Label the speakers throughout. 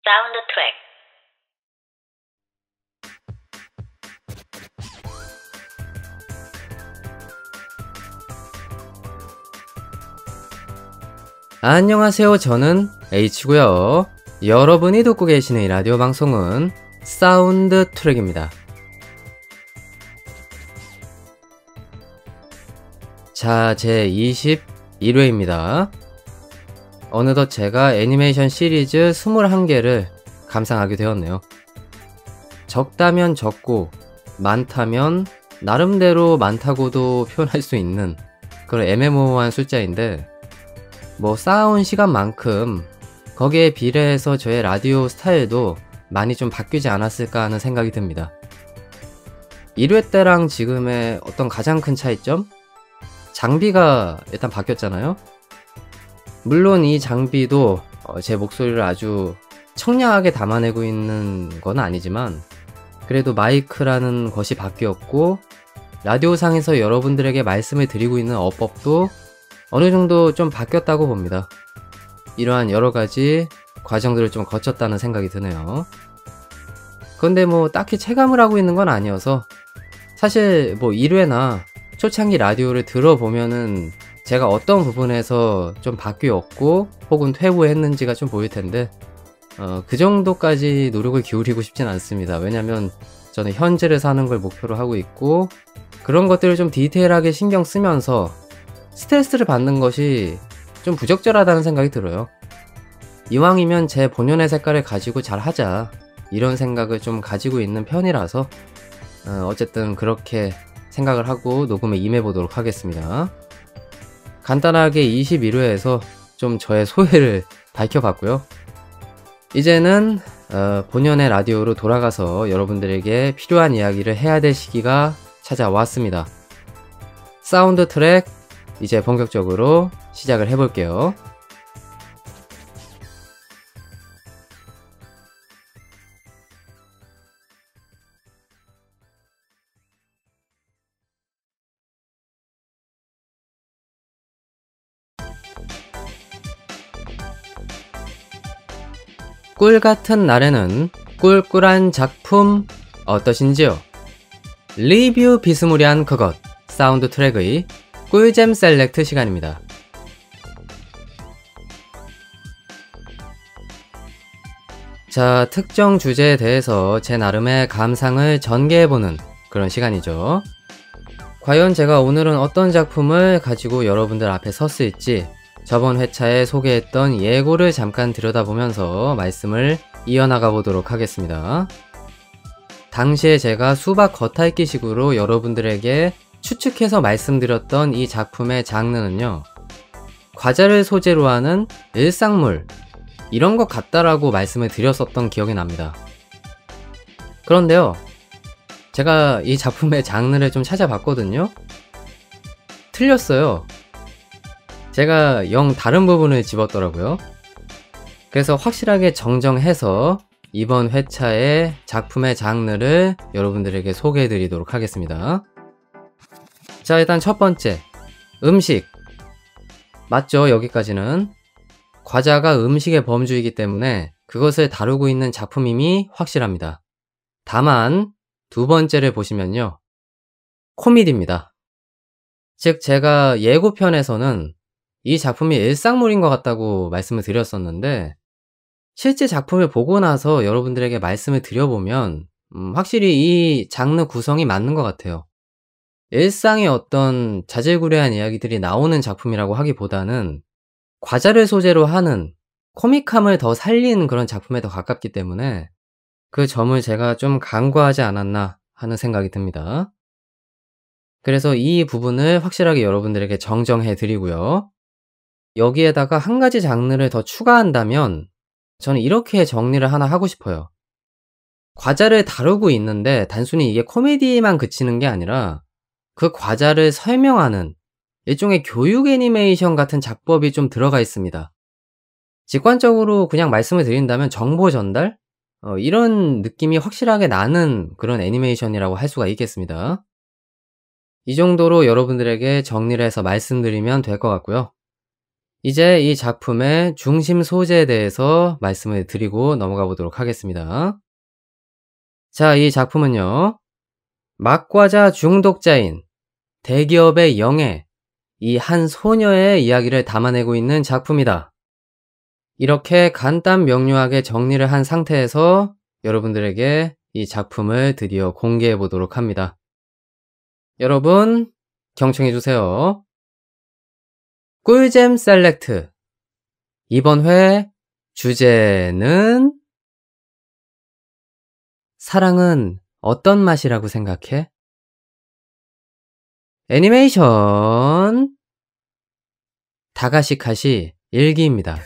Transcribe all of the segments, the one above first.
Speaker 1: 사운드 트랙.
Speaker 2: 안녕하세요. 저는 H고요. 여러분이 듣고 계시는 이 라디오 방송은 사운드 트랙입니다. 자, 제 21회입니다. 어느덧 제가 애니메이션 시리즈 21개를 감상하게 되었네요. 적다면 적고 많다면 나름대로 많다고도 표현할 수 있는 그런 애매모호한 숫자인데, 쌓아온 시간만큼 거기에 비례해서 저의 라디오 스타일도 많이 좀 바뀌지 않았을까 하는 생각이 듭니다. 1회 때랑 지금의 어떤 가장 큰 차이점? 장비가 일단 바뀌었잖아요. 물론 이 장비도 제 목소리를 아주 청량하게 담아내고 있는 건 아니지만, 그래도 마이크라는 것이 바뀌었고 라디오상에서 여러분들에게 말씀을 드리고 있는 어법도 어느 정도 좀 바뀌었다고 봅니다. 이러한 여러 가지 과정들을 좀 거쳤다는 생각이 드네요. 그런데 딱히 체감을 하고 있는 건 아니어서, 사실 1회나 초창기 라디오를 들어보면은 제가 어떤 부분에서 좀 바뀌었고 혹은 퇴보했는지가 좀 보일 텐데, 그 정도까지 노력을 기울이고 싶진 않습니다. 왜냐면 저는 현재를 사는 걸 목표로 하고 있고, 그런 것들을 좀 디테일하게 신경 쓰면서 스트레스를 받는 것이 좀 부적절하다는 생각이 들어요. 이왕이면 제 본연의 색깔을 가지고 잘 하자, 이런 생각을 좀 가지고 있는 편이라서 어쨌든 그렇게 생각을 하고 녹음에 임해보도록 하겠습니다. 간단하게 21회에서 좀 저의 소회를 밝혀봤고요. 이제는 본연의 라디오로 돌아가서 여러분들에게 필요한 이야기를 해야 될 시기가 찾아왔습니다. 사운드 트랙, 이제 본격적으로 시작을 해볼게요. 꿀 같은 날에는 꿀꿀한 작품 어떠신지요? 리뷰 비스무리한 그것, 사운드 트랙의 꿀잼 셀렉트 시간입니다. 자, 특정 주제에 대해서 제 나름의 감상을 전개해보는 그런 시간이죠. 과연 제가 오늘은 어떤 작품을 가지고 여러분들 앞에 섰을지 저번 회차에 소개했던 예고를 잠깐 들여다보면서 말씀을 이어나가 보도록 하겠습니다. 당시에 제가 수박 겉핥기 식으로 여러분들에게 추측해서 말씀드렸던 이 작품의 장르는요, 과자를 소재로 하는 일상물, 이런 것 같다라고 말씀을 드렸었던 기억이 납니다. 그런데요, 제가 이 작품의 장르를 좀 찾아봤거든요. 틀렸어요. 제가 영 다른 부분을 집었더라고요. 그래서 확실하게 정정해서 이번 회차의 작품의 장르를 여러분들에게 소개해드리도록 하겠습니다. 자, 일단 첫 번째, 음식. 맞죠? 여기까지는. 과자가 음식의 범주이기 때문에 그것을 다루고 있는 작품임이 확실합니다. 다만 두 번째를 보시면요, 코미디입니다. 즉, 제가 예고편에서는 이 작품이 일상물인 것 같다고 말씀을 드렸었는데, 실제 작품을 보고 나서 여러분들에게 말씀을 드려보면 확실히 이 장르 구성이 맞는 것 같아요. 일상의 어떤 자질구레한 이야기들이 나오는 작품이라고 하기보다는 과자를 소재로 하는 코믹함을 더 살린 그런 작품에 더 가깝기 때문에 그 점을 제가 좀 간과하지 않았나 하는 생각이 듭니다. 그래서 이 부분을 확실하게 여러분들에게 정정해 드리고요. 여기에다가 한 가지 장르를 더 추가한다면 저는 이렇게 정리를 하나 하고 싶어요. 과자를 다루고 있는데 단순히 이게 코미디만 그치는 게 아니라 그 과자를 설명하는 일종의 교육 애니메이션 같은 작법이 좀 들어가 있습니다. 직관적으로 그냥 말씀을 드린다면 정보 전달? 이런 느낌이 확실하게 나는 그런 애니메이션이라고 할 수가 있겠습니다. 이 정도로 여러분들에게 정리를 해서 말씀드리면 될 것 같고요. 이제 이 작품의 중심 소재에 대해서 말씀을 드리고 넘어가 보도록 하겠습니다. 자, 이 작품은요, 막과자 중독자인 대기업의 영예, 이 한 소녀의 이야기를 담아내고 있는 작품이다. 이렇게 간단 명료하게 정리를 한 상태에서 여러분들에게 이 작품을 드디어 공개해 보도록 합니다. 여러분, 경청해 주세요. 꿀잼 셀렉트. 이번 회 주제는 사랑은 어떤 맛이라고 생각해? 애니메이션 다가시카시 일기입니다.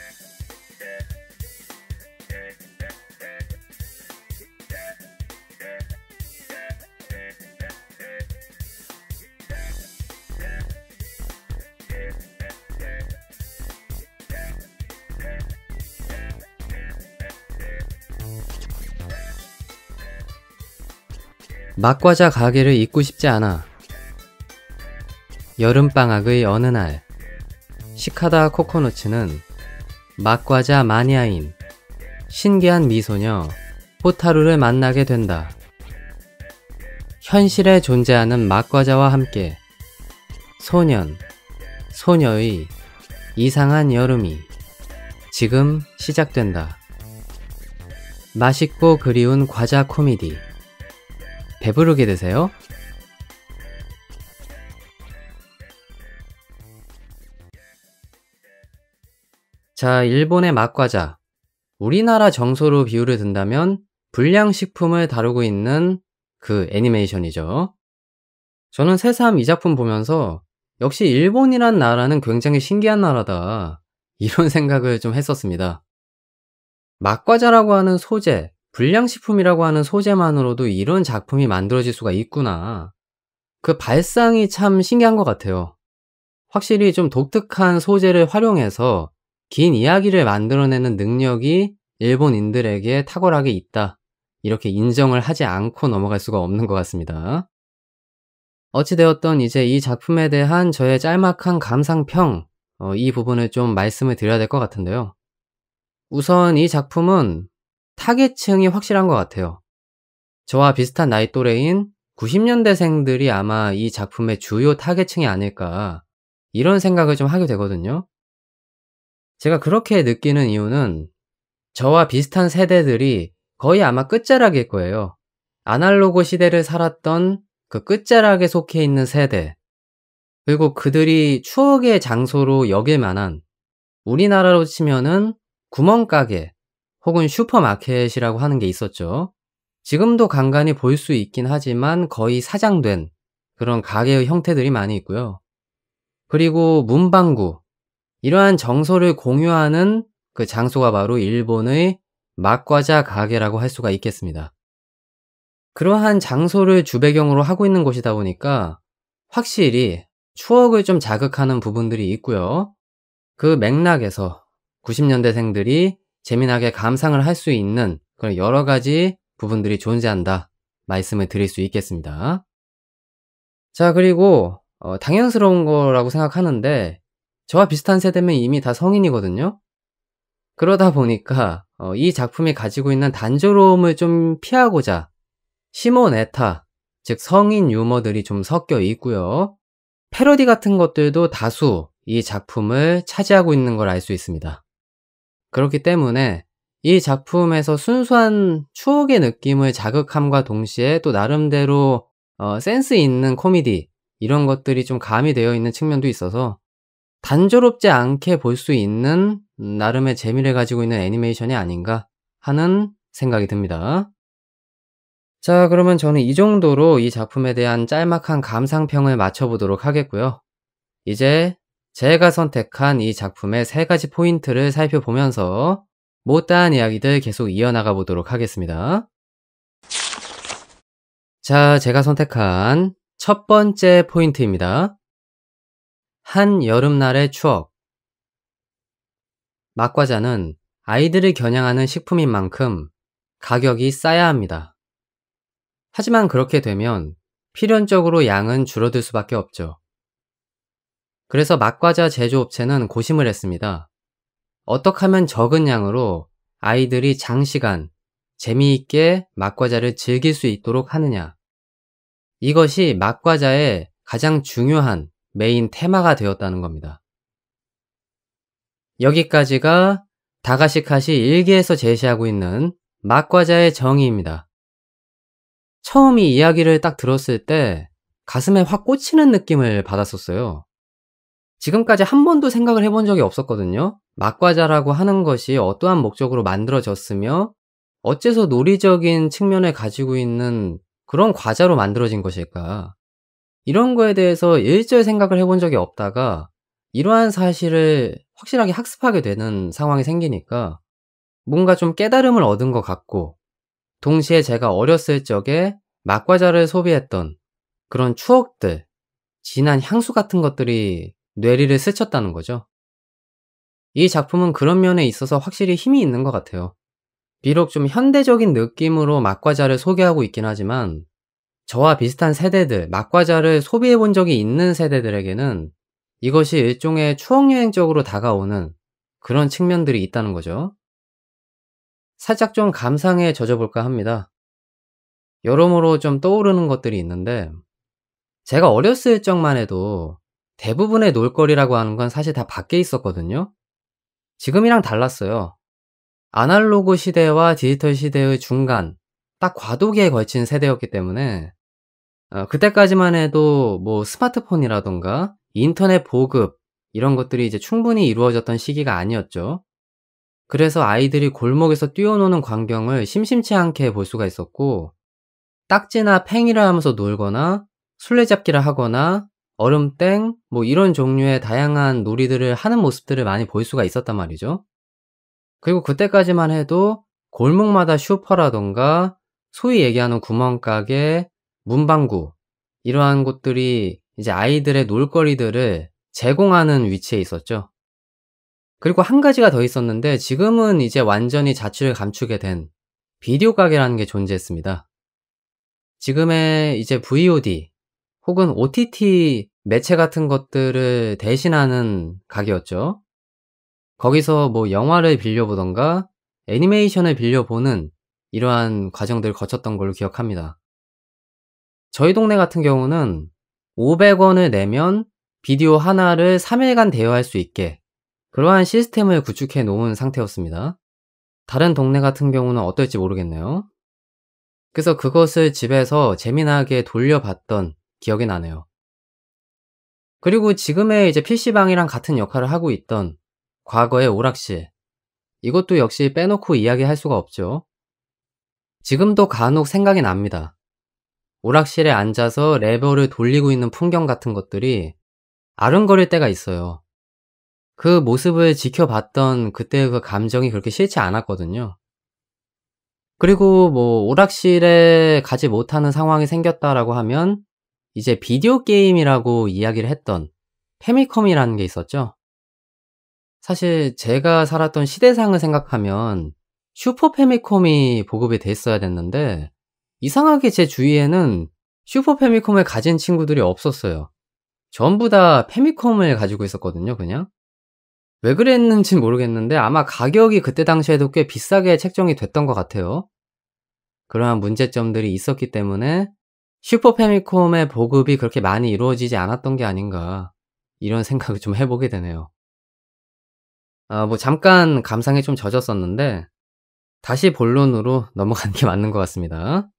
Speaker 2: 막과자 가게를 잊고 싶지 않아. 여름방학의 어느 날, 시카다 코코노츠는 막과자 마니아인 신기한 미소녀 호타루를 만나게 된다. 현실에 존재하는 막과자와 함께 소년, 소녀의 이상한 여름이 지금 시작된다. 맛있고 그리운 과자 코미디. 배부르게 드세요. 자, 일본의 막과자. 우리나라 정서로 비유를 든다면 불량식품을 다루고 있는 그 애니메이션이죠. 저는 새삼 이 작품 보면서 역시 일본이란 나라는 굉장히 신기한 나라다, 이런 생각을 좀 했었습니다. 막과자라고 하는 소재, 불량식품이라고 하는 소재만으로도 이런 작품이 만들어질 수가 있구나. 그 발상이 참 신기한 것 같아요. 확실히 좀 독특한 소재를 활용해서 긴 이야기를 만들어내는 능력이 일본인들에게 탁월하게 있다, 이렇게 인정을 하지 않고 넘어갈 수가 없는 것 같습니다. 어찌되었던 이제 이 작품에 대한 저의 짤막한 감상평, 이 부분을 좀 말씀을 드려야 될 것 같은데요. 우선 이 작품은 타겟층이 확실한 것 같아요. 저와 비슷한 나이 또래인 90년대생들이 아마 이 작품의 주요 타겟층이 아닐까, 이런 생각을 좀 하게 되거든요. 제가 그렇게 느끼는 이유는 저와 비슷한 세대들이 거의 아마 끝자락일 거예요. 아날로그 시대를 살았던 그 끝자락에 속해 있는 세대, 그리고 그들이 추억의 장소로 여길 만한, 우리나라로 치면은 구멍가게 혹은 슈퍼마켓이라고 하는 게 있었죠. 지금도 간간히 볼 수 있긴 하지만 거의 사장된 그런 가게의 형태들이 많이 있고요. 그리고 문방구, 이러한 정서를 공유하는 그 장소가 바로 일본의 막과자 가게라고 할 수가 있겠습니다. 그러한 장소를 주배경으로 하고 있는 곳이다 보니까 확실히 추억을 좀 자극하는 부분들이 있고요. 그 맥락에서 90년대생들이 재미나게 감상을 할 수 있는 그런 여러 가지 부분들이 존재한다, 말씀을 드릴 수 있겠습니다. 자, 그리고 당연스러운 거라고 생각하는데 저와 비슷한 세대면 이미 다 성인이거든요. 그러다 보니까 이 작품이 가지고 있는 단조로움을 좀 피하고자 시모네타, 즉 성인 유머들이 좀 섞여 있고요. 패러디 같은 것들도 다수 이 작품을 차지하고 있는 걸 알 수 있습니다. 그렇기 때문에 이 작품에서 순수한 추억의 느낌을 자극함과 동시에 또 나름대로 센스 있는 코미디, 이런 것들이 좀 가미되어 있는 측면도 있어서 단조롭지 않게 볼 수 있는 나름의 재미를 가지고 있는 애니메이션이 아닌가 하는 생각이 듭니다. 자, 그러면 저는 이 정도로 이 작품에 대한 짤막한 감상평을 마쳐보도록 하겠고요. 이제 제가 선택한 이 작품의 3가지 포인트를 살펴보면서 못다한 이야기들 계속 이어나가 보도록 하겠습니다. 자, 제가 선택한 첫 번째 포인트입니다. 한 여름날의 추억. 막과자는 아이들을 겨냥하는 식품인 만큼 가격이 싸야 합니다. 하지만 그렇게 되면 필연적으로 양은 줄어들 수밖에 없죠. 그래서 막과자 제조업체는 고심을 했습니다. 어떻게 하면 적은 양으로 아이들이 장시간 재미있게 막과자를 즐길 수 있도록 하느냐. 이것이 막과자의 가장 중요한 메인 테마가 되었다는 겁니다. 여기까지가 다가시카시 일기에서 제시하고 있는 막과자의 정의입니다. 처음 이 이야기를 딱 들었을 때 가슴에 확 꽂히는 느낌을 받았었어요. 지금까지 한 번도 생각을 해본 적이 없었거든요. 막과자라고 하는 것이 어떠한 목적으로 만들어졌으며 어째서 논리적인 측면을 가지고 있는 그런 과자로 만들어진 것일까? 이런 거에 대해서 일절 생각을 해본 적이 없다가 이러한 사실을 확실하게 학습하게 되는 상황이 생기니까 뭔가 좀 깨달음을 얻은 것 같고, 동시에 제가 어렸을 적에 막과자를 소비했던 그런 추억들, 진한 향수 같은 것들이 뇌리를 스쳤다는 거죠. 이 작품은 그런 면에 있어서 확실히 힘이 있는 것 같아요. 비록 좀 현대적인 느낌으로 막과자를 소개하고 있긴 하지만 저와 비슷한 세대들, 막과자를 소비해 본 적이 있는 세대들에게는 이것이 일종의 추억여행적으로 다가오는 그런 측면들이 있다는 거죠. 살짝 좀 감상에 젖어볼까 합니다. 여러모로 좀 떠오르는 것들이 있는데, 제가 어렸을 적만 해도 대부분의 놀거리라고 하는 건 사실 다 밖에 있었거든요. 지금이랑 달랐어요. 아날로그 시대와 디지털 시대의 중간, 딱 과도기에 걸친 세대였기 때문에 그때까지만 해도 뭐 스마트폰이라던가 인터넷 보급 이런 것들이 이제 충분히 이루어졌던 시기가 아니었죠. 그래서 아이들이 골목에서 뛰어노는 광경을 심심치 않게 볼 수가 있었고, 딱지나 팽이를 하면서 놀거나 술래잡기를 하거나 얼음땡 뭐 이런 종류의 다양한 놀이들을 하는 모습들을 많이 볼 수가 있었단 말이죠. 그리고 그때까지만 해도 골목마다 슈퍼라던가 소위 얘기하는 구멍가게, 문방구 이러한 곳들이 이제 아이들의 놀거리들을 제공하는 위치에 있었죠. 그리고 한 가지가 더 있었는데 지금은 이제 완전히 자취를 감추게 된 비디오 가게라는 게 존재했습니다. 지금의 이제 VOD 혹은 OTT 매체 같은 것들을 대신하는 가게였죠. 거기서 뭐 영화를 빌려보던가 애니메이션을 빌려보는 이러한 과정들을 거쳤던 걸로 기억합니다. 저희 동네 같은 경우는 500원을 내면 비디오 하나를 3일간 대여할 수 있게 그러한 시스템을 구축해 놓은 상태였습니다. 다른 동네 같은 경우는 어떨지 모르겠네요. 그래서 그것을 집에서 재미나게 돌려봤던 기억이 나네요. 그리고 지금의 이제 PC방이랑 같은 역할을 하고 있던 과거의 오락실, 이것도 역시 빼놓고 이야기할 수가 없죠. 지금도 간혹 생각이 납니다. 오락실에 앉아서 레버를 돌리고 있는 풍경 같은 것들이 아른거릴 때가 있어요. 그 모습을 지켜봤던 그때의 그 감정이 그렇게 싫지 않았거든요. 그리고 뭐 오락실에 가지 못하는 상황이 생겼다라고 하면 이제 비디오 게임이라고 이야기를 했던 패미컴이라는 게 있었죠. 사실 제가 살았던 시대상을 생각하면 슈퍼 패미컴이 보급이 됐어야 됐는데 이상하게 제 주위에는 슈퍼 패미컴을 가진 친구들이 없었어요. 전부 다 패미컴을 가지고 있었거든요, 그냥. 왜 그랬는진 모르겠는데 아마 가격이 그때 당시에도 꽤 비싸게 책정이 됐던 것 같아요. 그러한 문제점들이 있었기 때문에 슈퍼 패미컴의 보급이 그렇게 많이 이루어지지 않았던 게 아닌가, 이런 생각을 좀 해보게 되네요. 뭐 잠깐 감상에 좀 젖었었는데 다시 본론으로 넘어가는 게 맞는 것 같습니다.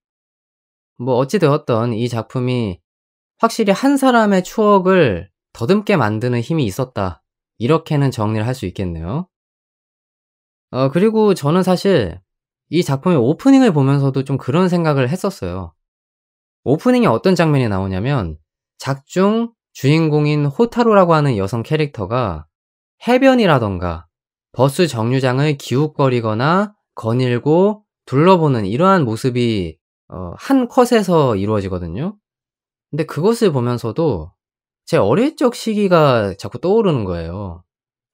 Speaker 2: 뭐 어찌 되었던 이 작품이 확실히 한 사람의 추억을 더듬게 만드는 힘이 있었다, 이렇게는 정리를 할 수 있겠네요. 그리고 저는 사실 이 작품의 오프닝을 보면서도 좀 그런 생각을 했었어요. 오프닝에 어떤 장면이 나오냐면 작중 주인공인 호타루라고 하는 여성 캐릭터가 해변이라던가 버스 정류장을 기웃거리거나 거닐고 둘러보는 이러한 모습이 한 컷에서 이루어지거든요. 근데 그것을 보면서도 제 어릴 적 시기가 자꾸 떠오르는 거예요.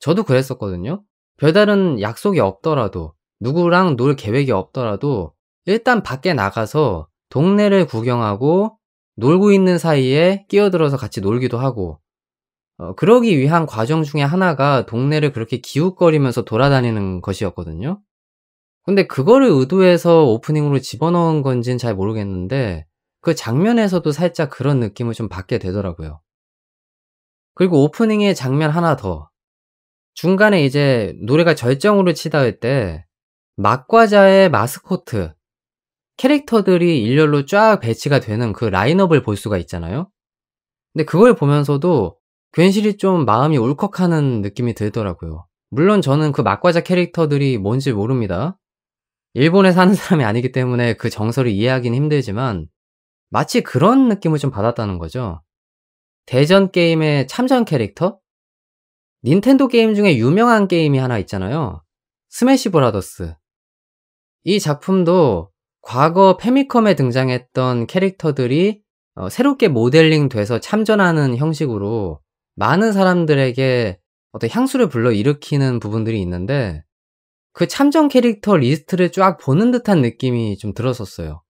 Speaker 2: 저도 그랬었거든요. 별다른 약속이 없더라도 누구랑 놀 계획이 없더라도 일단 밖에 나가서 동네를 구경하고 놀고 있는 사이에 끼어들어서 같이 놀기도 하고 그러기 위한 과정 중에 하나가 동네를 그렇게 기웃거리면서 돌아다니는 것이었거든요. 근데 그거를 의도해서 오프닝으로 집어넣은 건진 잘 모르겠는데 그 장면에서도 살짝 그런 느낌을 좀 받게 되더라고요. 그리고 오프닝의 장면 하나 더. 중간에 이제 노래가 절정으로 치닫을 때 맛과자의 마스코트 캐릭터들이 일렬로 쫙 배치가 되는 그 라인업을 볼 수가 있잖아요. 근데 그걸 보면서도 괜시리 좀 마음이 울컥하는 느낌이 들더라고요. 물론 저는 그 맛과자 캐릭터들이 뭔지 모릅니다. 일본에 사는 사람이 아니기 때문에 그 정서를 이해하기는 힘들지만 마치 그런 느낌을 좀 받았다는 거죠. 대전 게임의 참전 캐릭터? 닌텐도 게임 중에 유명한 게임이 하나 있잖아요. 스매시 브라더스. 이 작품도 과거 패미컴에 등장했던 캐릭터들이 새롭게 모델링 돼서 참전하는 형식으로 많은 사람들에게 어떤 향수를 불러일으키는 부분들이 있는데 그 참전 캐릭터 리스트를 쫙 보는 듯한 느낌이 좀 들었었어요.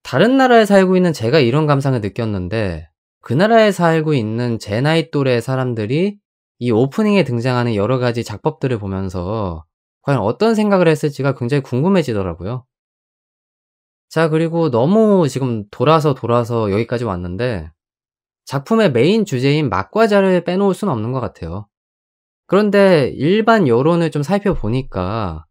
Speaker 2: 다른 나라에 살고 있는 제가 이런 감상을 느꼈는데 그 나라에 살고 있는 제 나이 또래 사람들이 이 오프닝에 등장하는 여러 가지 작법들을 보면서 과연 어떤 생각을 했을지가 굉장히 궁금해지더라고요. 자, 그리고 너무 지금 돌아서 여기까지 왔는데 작품의 메인 주제인 맛과자를 빼놓을 수는 없는 것 같아요. 그런데 일반 여론을 좀 살펴보니까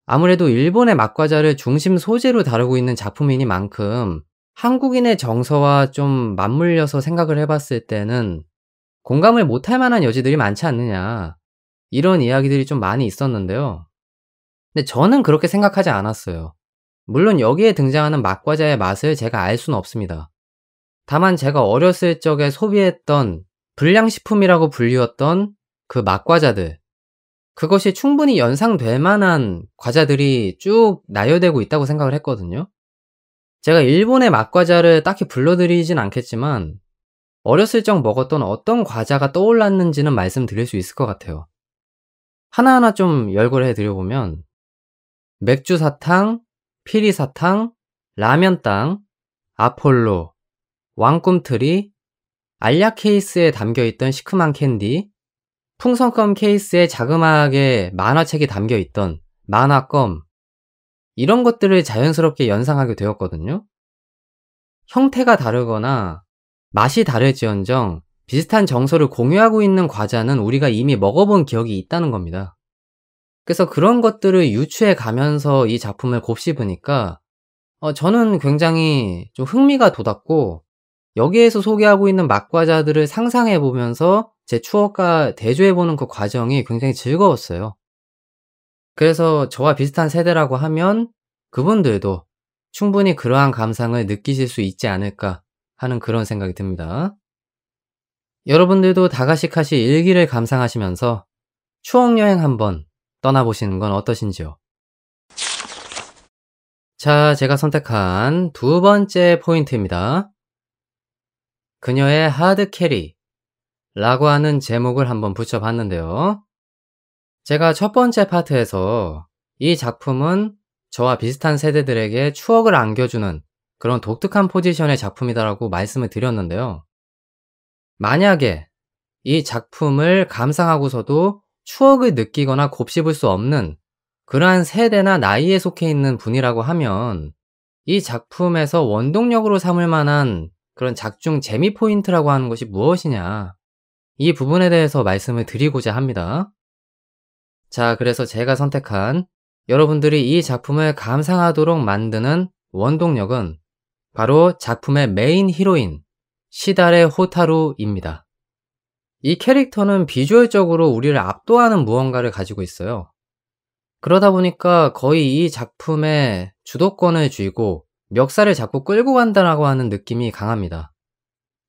Speaker 2: 아무래도 일본의 맛과자를 중심 소재로 다루고 있는 작품이니만큼 한국인의 정서와 좀 맞물려서 생각을 해봤을 때는 공감을 못할 만한 여지들이 많지 않느냐, 이런 이야기들이 좀 많이 있었는데요. 근데 저는 그렇게 생각하지 않았어요. 물론 여기에 등장하는 맛과자의 맛을 제가 알 수는 없습니다. 다만 제가 어렸을 적에 소비했던 불량식품이라고 불리웠던 그 맛과자들, 그것이 충분히 연상될 만한 과자들이 쭉 나열되고 있다고 생각을 했거든요. 제가 일본의 맛과자를 딱히 불러드리진 않겠지만 어렸을 적 먹었던 어떤 과자가 떠올랐는지는 말씀드릴 수 있을 것 같아요. 하나하나 좀 열거를 해드려보면 맥주사탕, 피리사탕, 라면땅, 아폴로, 왕꿈틀이, 알약 케이스에 담겨있던 시큼한 캔디, 풍선껌 케이스에 자그마하게 만화책이 담겨있던 만화껌, 이런 것들을 자연스럽게 연상하게 되었거든요. 형태가 다르거나 맛이 다를지언정 비슷한 정서를 공유하고 있는 과자는 우리가 이미 먹어본 기억이 있다는 겁니다. 그래서 그런 것들을 유추해 가면서 이 작품을 곱씹으니까 저는 굉장히 좀 흥미가 돋았고 여기에서 소개하고 있는 맛과자들을 상상해 보면서 제 추억과 대조해 보는 그 과정이 굉장히 즐거웠어요. 그래서 저와 비슷한 세대라고 하면 그분들도 충분히 그러한 감상을 느끼실 수 있지 않을까 하는 그런 생각이 듭니다. 여러분들도 다가시카시 일기를 감상하시면서 추억여행 한번 떠나보시는 건 어떠신지요? 자, 제가 선택한 두 번째 포인트입니다. 그녀의 하드캐리 라고 하는 제목을 한번 붙여봤는데요. 제가 첫 번째 파트에서 이 작품은 저와 비슷한 세대들에게 추억을 안겨주는 그런 독특한 포지션의 작품이다라고 말씀을 드렸는데요. 만약에 이 작품을 감상하고서도 추억을 느끼거나 곱씹을 수 없는 그러한 세대나 나이에 속해 있는 분이라고 하면 이 작품에서 원동력으로 삼을 만한 그런 작중 재미 포인트라고 하는 것이 무엇이냐, 이 부분에 대해서 말씀을 드리고자 합니다. 자, 그래서 제가 선택한 여러분들이 이 작품을 감상하도록 만드는 원동력은 바로 작품의 메인 히로인 시다레 호타루입니다. 이 캐릭터는 비주얼적으로 우리를 압도하는 무언가를 가지고 있어요. 그러다 보니까 거의 이 작품의 주도권을 쥐고 멱살을 잡고 끌고 간다라고 하는 느낌이 강합니다.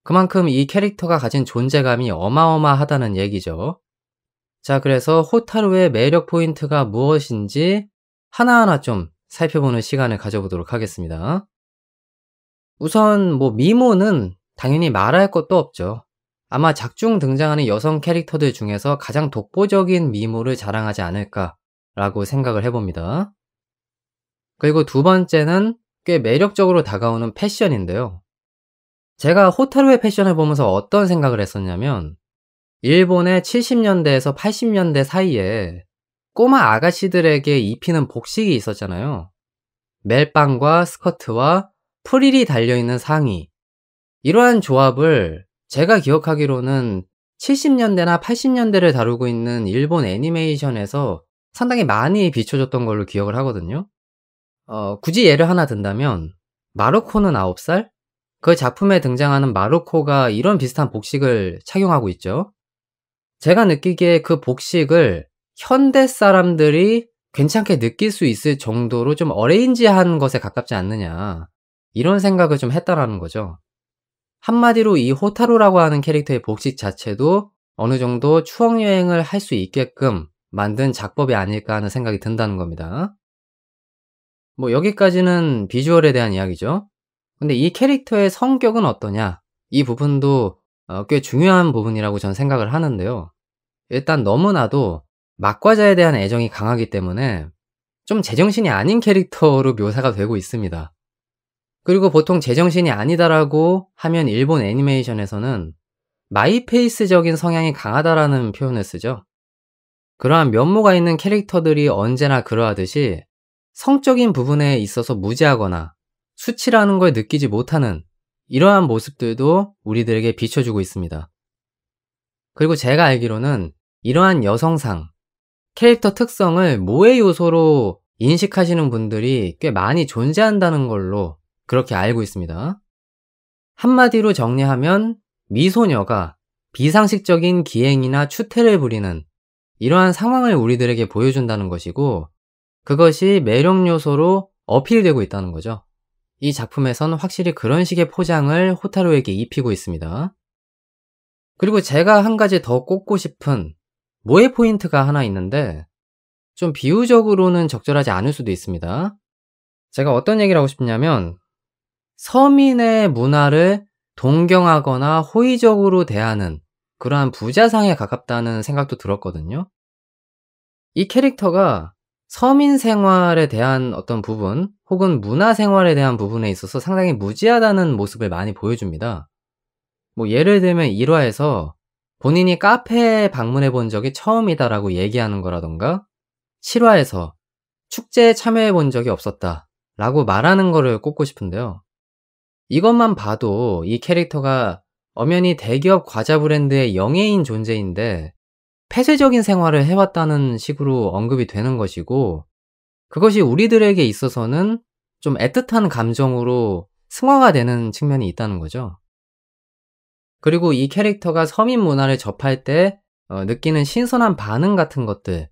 Speaker 2: 그만큼 이 캐릭터가 가진 존재감이 어마어마하다는 얘기죠. 자, 그래서 호타루의 매력 포인트가 무엇인지 하나하나 좀 살펴보는 시간을 가져보도록 하겠습니다. 우선 미모는 당연히 말할 것도 없죠. 아마 작중 등장하는 여성 캐릭터들 중에서 가장 독보적인 미모를 자랑하지 않을까라고 생각을 해봅니다. 그리고 두 번째는 꽤 매력적으로 다가오는 패션인데요. 제가 호타루의 패션을 보면서 어떤 생각을 했었냐면 일본의 70년대에서 80년대 사이에 꼬마 아가씨들에게 입히는 복식이 있었잖아요. 멜빵과 스커트와 프릴이 달려있는 상의. 이러한 조합을 제가 기억하기로는 70년대나 80년대를 다루고 있는 일본 애니메이션에서 상당히 많이 비춰줬던 걸로 기억을 하거든요. 굳이 예를 하나 든다면 마루코는 9살? 그 작품에 등장하는 마루코가 이런 비슷한 복식을 착용하고 있죠. 제가 느끼기에 그 복식을 현대 사람들이 괜찮게 느낄 수 있을 정도로 좀 어레인지한 것에 가깝지 않느냐, 이런 생각을 좀 했다라는 거죠. 한마디로 이 호타루라고 하는 캐릭터의 복식 자체도 어느 정도 추억여행을 할 수 있게끔 만든 작법이 아닐까 하는 생각이 든다는 겁니다. 뭐 여기까지는 비주얼에 대한 이야기죠. 근데 이 캐릭터의 성격은 어떠냐? 이 부분도 꽤 중요한 부분이라고 전 생각을 하는데요. 일단 너무나도 막과자에 대한 애정이 강하기 때문에 좀 제정신이 아닌 캐릭터로 묘사가 되고 있습니다. 그리고 보통 제정신이 아니다라고 하면 일본 애니메이션에서는 마이페이스적인 성향이 강하다라는 표현을 쓰죠. 그러한 면모가 있는 캐릭터들이 언제나 그러하듯이 성적인 부분에 있어서 무지하거나 수치라는 걸 느끼지 못하는 이러한 모습들도 우리들에게 비춰주고 있습니다. 그리고 제가 알기로는 이러한 여성상, 캐릭터 특성을 모의 요소로 인식하시는 분들이 꽤 많이 존재한다는 걸로 그렇게 알고 있습니다. 한마디로 정리하면 미소녀가 비상식적인 기행이나 추태를 부리는 이러한 상황을 우리들에게 보여준다는 것이고, 그것이 매력 요소로 어필되고 있다는 거죠. 이 작품에선 확실히 그런 식의 포장을 호타루에게 입히고 있습니다. 그리고 제가 한 가지 더 꼽고 싶은 모의 포인트가 하나 있는데 좀 비유적으로는 적절하지 않을 수도 있습니다. 제가 어떤 얘기를 하고 싶냐면 서민의 문화를 동경하거나 호의적으로 대하는 그러한 부자상에 가깝다는 생각도 들었거든요. 이 캐릭터가 서민 생활에 대한 어떤 부분 혹은 문화 생활에 대한 부분에 있어서 상당히 무지하다는 모습을 많이 보여줍니다. 뭐 예를 들면 1화에서 본인이 카페에 방문해 본 적이 처음이다라고 얘기하는 거라던가, 7화에서 축제에 참여해 본 적이 없었다 라고 말하는 거를 꼽고 싶은데요. 이것만 봐도 이 캐릭터가 엄연히 대기업 과자 브랜드의 영예인 존재인데 폐쇄적인 생활을 해왔다는 식으로 언급이 되는 것이고, 그것이 우리들에게 있어서는 좀 애틋한 감정으로 승화가 되는 측면이 있다는 거죠. 그리고 이 캐릭터가 서민 문화를 접할 때 느끼는 신선한 반응 같은 것들,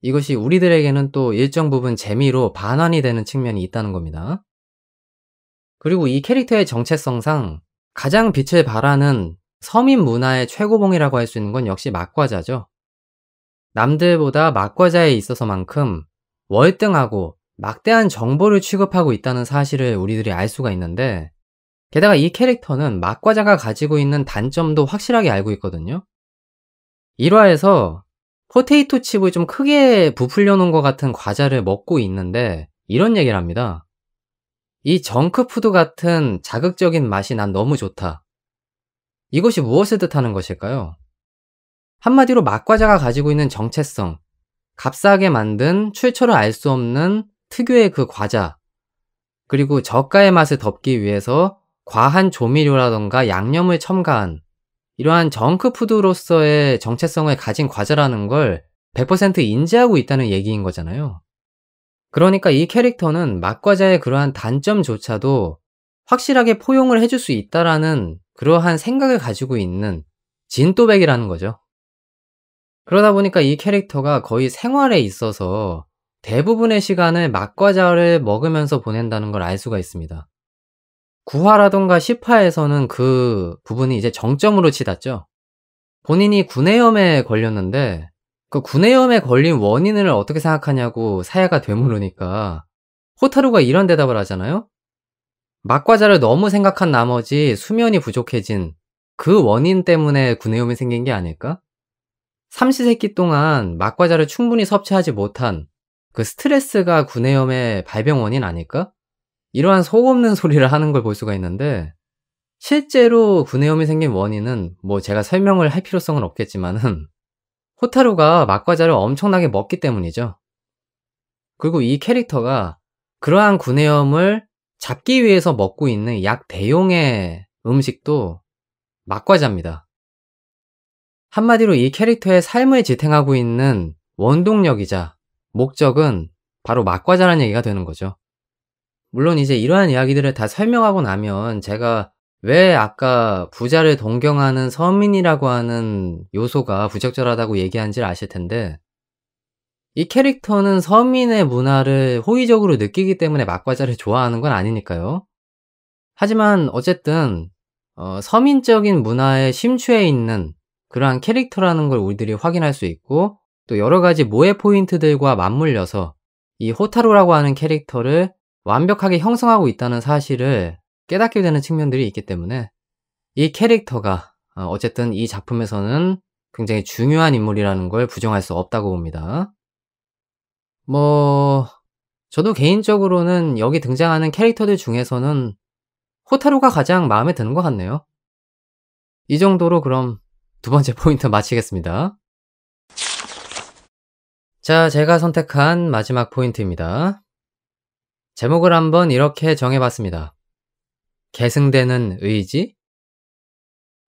Speaker 2: 이것이 우리들에게는 또 일정 부분 재미로 반환이 되는 측면이 있다는 겁니다. 그리고 이 캐릭터의 정체성상 가장 빛을 발하는 서민 문화의 최고봉이라고 할 수 있는 건 역시 막과자죠. 남들보다 막과자에 있어서만큼 월등하고 막대한 정보를 취급하고 있다는 사실을 우리들이 알 수가 있는데, 게다가 이 캐릭터는 막과자가 가지고 있는 단점도 확실하게 알고 있거든요. 1화에서 포테이토 칩을 좀 크게 부풀려 놓은 것 같은 과자를 먹고 있는데 이런 얘기를 합니다. 이 정크푸드 같은 자극적인 맛이 난 너무 좋다. 이것이 무엇을 뜻하는 것일까요? 한마디로 막과자가 가지고 있는 정체성, 값싸게 만든 출처를 알 수 없는 특유의 그 과자, 그리고 저가의 맛을 덮기 위해서 과한 조미료라던가 양념을 첨가한 이러한 정크푸드로서의 정체성을 가진 과자라는 걸 100% 인지하고 있다는 얘기인 거잖아요. 그러니까 이 캐릭터는 막과자의 그러한 단점조차도 확실하게 포용을 해줄 수 있다라는 그러한 생각을 가지고 있는 진또백이라는 거죠. 그러다 보니까 이 캐릭터가 거의 생활에 있어서 대부분의 시간을 막과자를 먹으면서 보낸다는 걸 알 수가 있습니다. 9화라던가 10화에서는 그 부분이 이제 정점으로 치닫죠. 본인이 구내염에 걸렸는데 그 구내염에 걸린 원인을 어떻게 생각하냐고 사야가 되물으니까 호타루가 이런 대답을 하잖아요. 막과자를 너무 생각한 나머지 수면이 부족해진 그 원인 때문에 구내염이 생긴 게 아닐까? 삼시세끼 동안 막과자를 충분히 섭취하지 못한 그 스트레스가 구내염의 발병 원인 아닐까? 이러한 속 없는 소리를 하는 걸 볼 수가 있는데, 실제로 구내염이 생긴 원인은 뭐 제가 설명을 할 필요성은 없겠지만은 호타루가 막과자를 엄청나게 먹기 때문이죠. 그리고 이 캐릭터가 그러한 구내염을 잡기 위해서 먹고 있는 약 대용의 음식도 막과자입니다. 한마디로 이 캐릭터의 삶을 지탱하고 있는 원동력이자 목적은 바로 막과자라는 얘기가 되는 거죠. 물론 이제 이러한 이야기들을 다 설명하고 나면 제가 왜 아까 부자를 동경하는 서민이라고 하는 요소가 부적절하다고 얘기한지를 아실 텐데, 이 캐릭터는 서민의 문화를 호의적으로 느끼기 때문에 막과자를 좋아하는 건 아니니까요. 하지만 어쨌든 서민적인 문화에 심취해 있는 그러한 캐릭터라는 걸 우리들이 확인할 수 있고, 또 여러 가지 모해 포인트들과 맞물려서 이 호타루라고 하는 캐릭터를 완벽하게 형성하고 있다는 사실을 깨닫게 되는 측면들이 있기 때문에 이 캐릭터가 어쨌든 이 작품에서는 굉장히 중요한 인물이라는 걸 부정할 수 없다고 봅니다. 뭐 저도 개인적으로는 여기 등장하는 캐릭터들 중에서는 호타루가 가장 마음에 드는 것 같네요. 이 정도로 그럼 두 번째 포인트 마치겠습니다. 자, 제가 선택한 마지막 포인트입니다. 제목을 한번 이렇게 정해봤습니다. 계승되는 의지?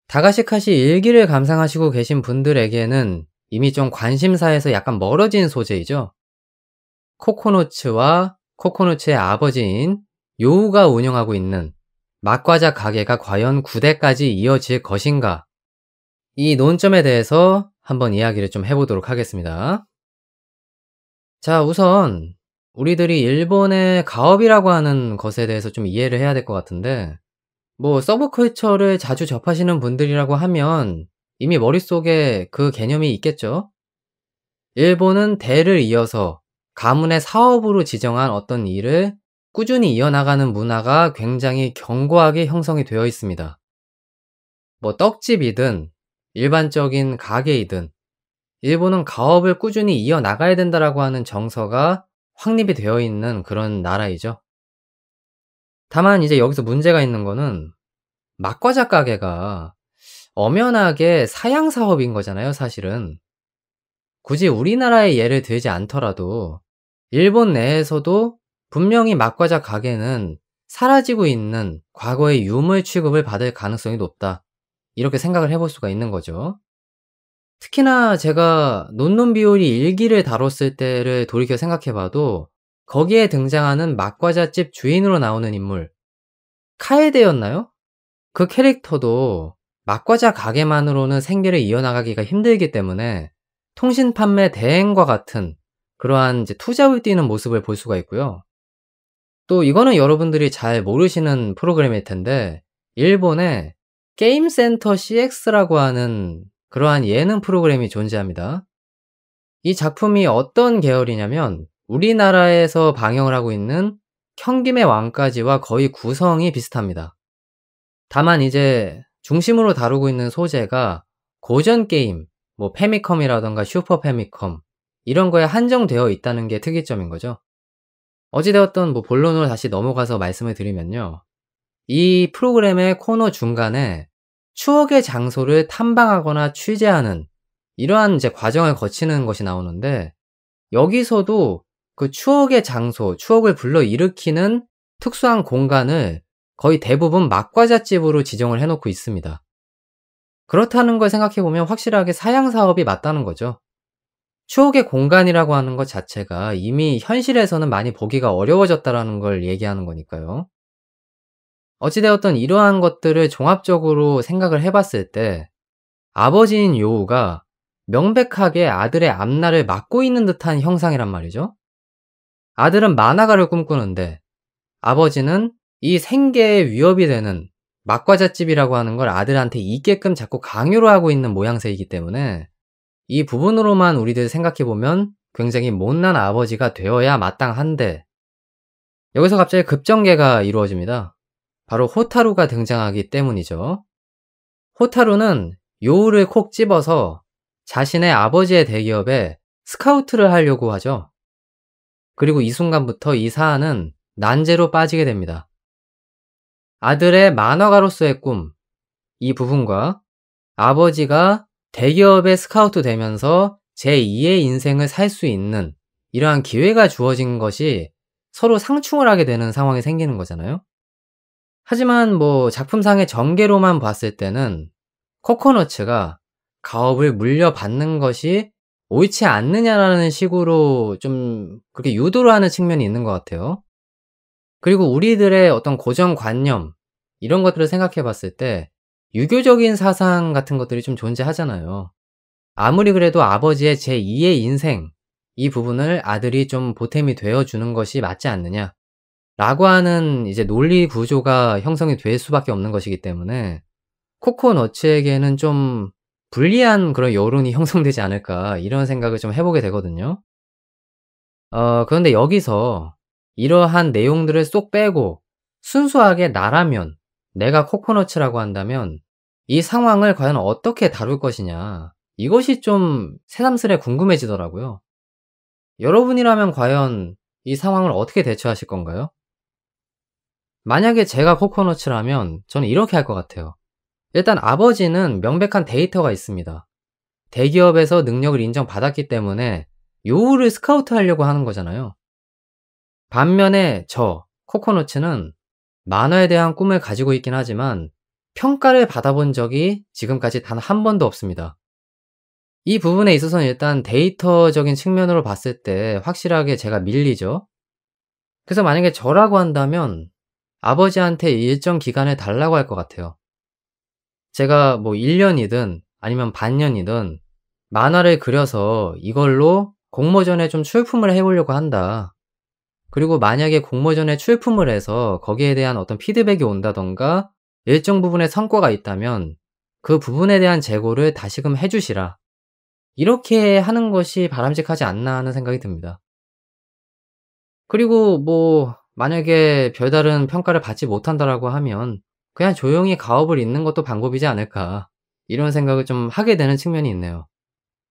Speaker 2: 다가시카시 일기를 감상하시고 계신 분들에게는 이미 좀 관심사에서 약간 멀어진 소재이죠. 코코노츠와 코코노츠의 아버지인 요우가 운영하고 있는 막과자 가게가 과연 9대까지 이어질 것인가? 이 논점에 대해서 한번 이야기를 좀 해보도록 하겠습니다. 자, 우선 우리들이 일본의 가업이라고 하는 것에 대해서 좀 이해를 해야 될 것 같은데, 뭐 서브컬처를 자주 접하시는 분들이라고 하면 이미 머릿속에 그 개념이 있겠죠. 일본은 대를 이어서 가문의 사업으로 지정한 어떤 일을 꾸준히 이어나가는 문화가 굉장히 견고하게 형성이 되어 있습니다. 뭐 떡집이든 일반적인 가게이든 일본은 가업을 꾸준히 이어나가야 된다라고 하는 정서가 확립이 되어 있는 그런 나라이죠. 다만 이제 여기서 문제가 있는 거는 막과자 가게가 엄연하게 사양 사업인 거잖아요, 사실은. 굳이 우리나라의 예를 들지 않더라도 일본 내에서도 분명히 막과자 가게는 사라지고 있는 과거의 유물 취급을 받을 가능성이 높다, 이렇게 생각을 해볼 수가 있는 거죠. 특히나 제가 논논비오리 일기를 다뤘을 때를 돌이켜 생각해봐도 거기에 등장하는 막과자집 주인으로 나오는 인물, 카에데였나요? 그 캐릭터도 막과자 가게만으로는 생계를 이어나가기가 힘들기 때문에 통신 판매 대행과 같은 그러한 이제 투잡을 뛰는 모습을 볼 수가 있고요. 또 이거는 여러분들이 잘 모르시는 프로그램일 텐데, 일본에 게임센터 CX라고 하는 그러한 예능 프로그램이 존재합니다. 이 작품이 어떤 계열이냐면 우리나라에서 방영을 하고 있는 형김의 왕까지와 거의 구성이 비슷합니다. 다만 이제 중심으로 다루고 있는 소재가 고전 게임, 뭐 페미컴이라던가 슈퍼 페미컴, 이런 거에 한정되어 있다는 게 특이점인 거죠. 어찌되었든 뭐 본론으로 다시 넘어가서 말씀을 드리면요, 이 프로그램의 코너 중간에 추억의 장소를 탐방하거나 취재하는 이러한 이제 과정을 거치는 것이 나오는데, 여기서도 그 추억의 장소, 추억을 불러일으키는 특수한 공간을 거의 대부분 막과자집으로 지정을 해놓고 있습니다. 그렇다는 걸 생각해보면 확실하게 사양 사업이 맞다는 거죠. 추억의 공간이라고 하는 것 자체가 이미 현실에서는 많이 보기가 어려워졌다라는 걸 얘기하는 거니까요. 어찌되었든 이러한 것들을 종합적으로 생각을 해봤을 때 아버지인 요우가 명백하게 아들의 앞날을 막고 있는 듯한 형상이란 말이죠. 아들은 만화가를 꿈꾸는데 아버지는 이 생계에 위협이 되는 막과자집이라고 하는 걸 아들한테 있게끔 자꾸 강요를 하고 있는 모양새이기 때문에 이 부분으로만 우리들 생각해보면 굉장히 못난 아버지가 되어야 마땅한데, 여기서 갑자기 급전개가 이루어집니다. 바로 호타루가 등장하기 때문이죠. 호타루는 요우를 콕 집어서 자신의 아버지의 대기업에 스카우트를 하려고 하죠. 그리고 이 순간부터 이 사안은 난제로 빠지게 됩니다. 아들의 만화가로서의 꿈, 이 부분과 아버지가 대기업의 스카우트 되면서 제2의 인생을 살 수 있는 이러한 기회가 주어진 것이 서로 상충을 하게 되는 상황이 생기는 거잖아요. 하지만 뭐 작품상의 전개로만 봤을 때는 코코너츠가 가업을 물려받는 것이 옳지 않느냐라는 식으로 좀 그렇게 유도를 하는 측면이 있는 것 같아요. 그리고 우리들의 어떤 고정관념, 이런 것들을 생각해 봤을 때 유교적인 사상 같은 것들이 좀 존재하잖아요. 아무리 그래도 아버지의 제2의 인생, 이 부분을 아들이 좀 보탬이 되어 주는 것이 맞지 않느냐라고 하는 이제 논리 구조가 형성이 될 수밖에 없는 것이기 때문에 코코너츠에게는 좀 불리한 그런 여론이 형성되지 않을까, 이런 생각을 좀 해 보게 되거든요. 그런데 여기서 이러한 내용들을 쏙 빼고 순수하게 나라면, 내가 코코너츠라고 한다면 이 상황을 과연 어떻게 다룰 것이냐, 이것이 좀 새삼스레 궁금해지더라고요. 여러분이라면 과연 이 상황을 어떻게 대처하실 건가요? 만약에 제가 코코너츠라면 저는 이렇게 할 것 같아요. 일단 아버지는 명백한 데이터가 있습니다. 대기업에서 능력을 인정받았기 때문에 요우를 스카우트하려고 하는 거잖아요. 반면에 저 코코너츠는 만화에 대한 꿈을 가지고 있긴 하지만 평가를 받아본 적이 지금까지 단 한 번도 없습니다. 이 부분에 있어서는 일단 데이터적인 측면으로 봤을 때 확실하게 제가 밀리죠. 그래서 만약에 저라고 한다면 아버지한테 일정 기간을 달라고 할 것 같아요. 제가 뭐 1 년이든 아니면 반년이든 만화를 그려서 이걸로 공모전에 좀 출품을 해 보려고 한다. 그리고 만약에 공모전에 출품을 해서 거기에 대한 어떤 피드백이 온다든가 일정 부분의 성과가 있다면 그 부분에 대한 재고를 다시금 해 주시라. 이렇게 하는 것이 바람직하지 않나 하는 생각이 듭니다. 그리고 뭐 만약에 별다른 평가를 받지 못한다라고 하면 그냥 조용히 가업을 잇는 것도 방법이지 않을까, 이런 생각을 좀 하게 되는 측면이 있네요.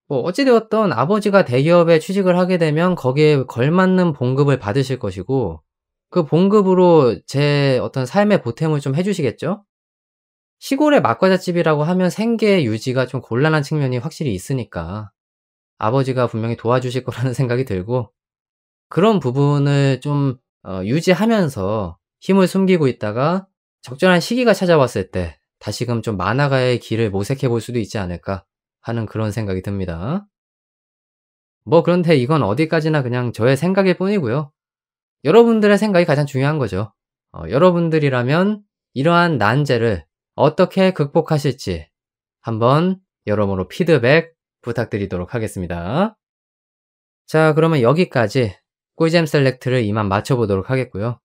Speaker 2: 뭐 어찌 되었든 아버지가 대기업에 취직을 하게 되면 거기에 걸맞는 봉급을 받으실 것이고 그 봉급으로 제 어떤 삶의 보탬을 좀 해 주시겠죠? 시골의 막과자집이라고 하면 생계 유지가 좀 곤란한 측면이 확실히 있으니까 아버지가 분명히 도와주실 거라는 생각이 들고, 그런 부분을 좀 유지하면서 힘을 숨기고 있다가 적절한 시기가 찾아왔을 때 다시금 좀 만화가의 길을 모색해 볼 수도 있지 않을까 하는 그런 생각이 듭니다. 뭐 그런데 이건 어디까지나 그냥 저의 생각일 뿐이고요. 여러분들의 생각이 가장 중요한 거죠. 여러분들이라면 이러한 난제를 어떻게 극복하실지 한번 여러모로 피드백 부탁드리도록 하겠습니다. 자, 그러면 여기까지 꿀잼 셀렉트를 이만 마쳐보도록 하겠고요.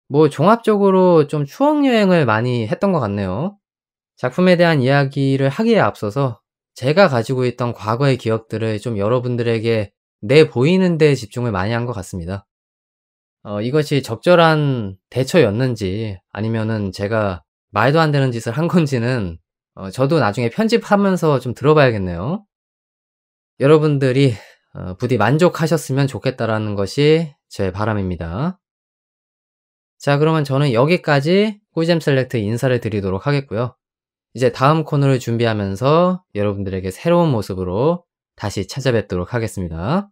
Speaker 2: 뭐 종합적으로 좀 추억 여행을 많이 했던 것 같네요. 작품에 대한 이야기를 하기에 앞서서 제가 가지고 있던 과거의 기억들을 좀 여러분들에게 내보이는 데 집중을 많이 한 것 같습니다. 이것이 적절한 대처였는지 아니면은 제가 말도 안 되는 짓을 한 건지는 저도 나중에 편집하면서 좀 들어봐야겠네요. 여러분들이 부디 만족하셨으면 좋겠다라는 것이 제 바람입니다. 자, 그러면 저는 여기까지 꿀잼 셀렉트 인사를 드리도록 하겠고요. 이제 다음 코너를 준비하면서 여러분들에게 새로운 모습으로 다시 찾아뵙도록 하겠습니다.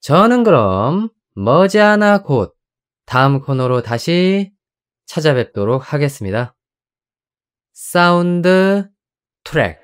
Speaker 2: 저는 그럼 머지않아 곧 다음 코너로 다시 찾아뵙도록 하겠습니다. 사운드 트랙.